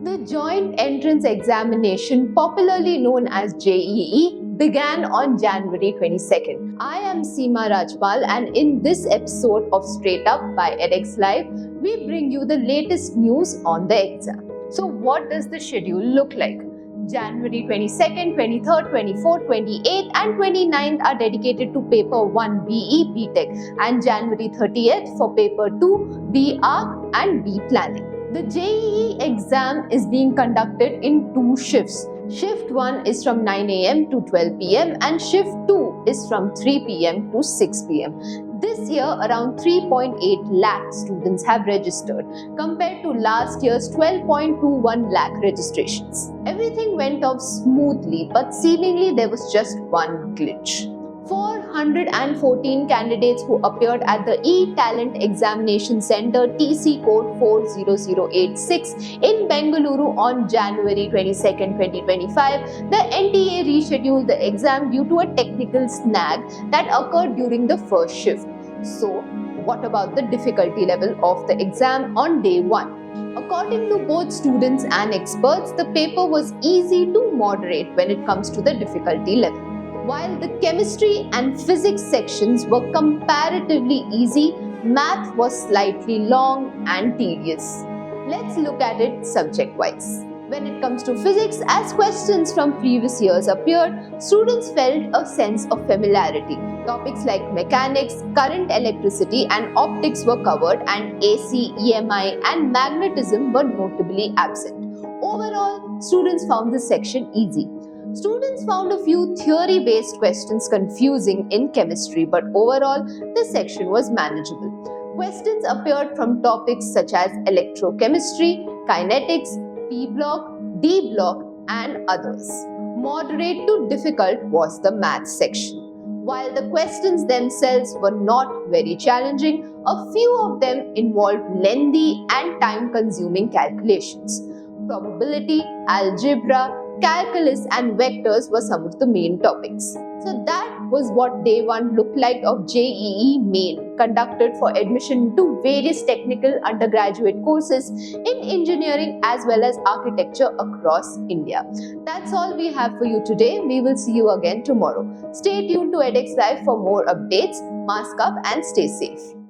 The joint entrance examination, popularly known as JEE, began on January 22nd. I am Seema Rajpal, and in this episode of Straight Up by edX Live, we bring you the latest news on the exam. So what does the schedule look like? January 22nd, 23rd, 24th, 28th and 29th are dedicated to Paper 1 BE BTech and January 30th for Paper 2 B Arc and B Planning. The JEE exam is being conducted in two shifts. Shift 1 is from 9 am to 12 pm and Shift 2 is from 3 pm to 6 pm. This year, around 3.8 lakh students have registered compared to last year's 12.21 lakh registrations. Everything went off smoothly, but seemingly there was just one glitch. 414 candidates who appeared at the E-Talent Examination Center TC code 40086 in Bengaluru on January 22nd, 2025, the NTA rescheduled the exam due to a technical snag that occurred during the first shift. So, what about the difficulty level of the exam on day 1? According to both students and experts, the paper was easy to moderate when it comes to the difficulty level. While the chemistry and physics sections were comparatively easy, math was slightly long and tedious. Let's look at it subject-wise. When it comes to physics, as questions from previous years appeared, students felt a sense of familiarity. Topics like mechanics, current, electricity and optics were covered, and AC, EMI and magnetism were notably absent. Overall, students found this section easy. Students found a few theory-based questions confusing in chemistry, but overall, this section was manageable. Questions appeared from topics such as electrochemistry, kinetics, P block, D block, and others. Moderate to difficult was the maths section. While the questions themselves were not very challenging, a few of them involved lengthy and time-consuming calculations. Probability, algebra, calculus and vectors were some of the main topics. So that was what day 1 looked like of JEE Main, conducted for admission to various technical undergraduate courses in engineering as well as architecture across India. That's all we have for you today. We will see you again tomorrow. Stay tuned to edX Live for more updates. Mask up and stay safe.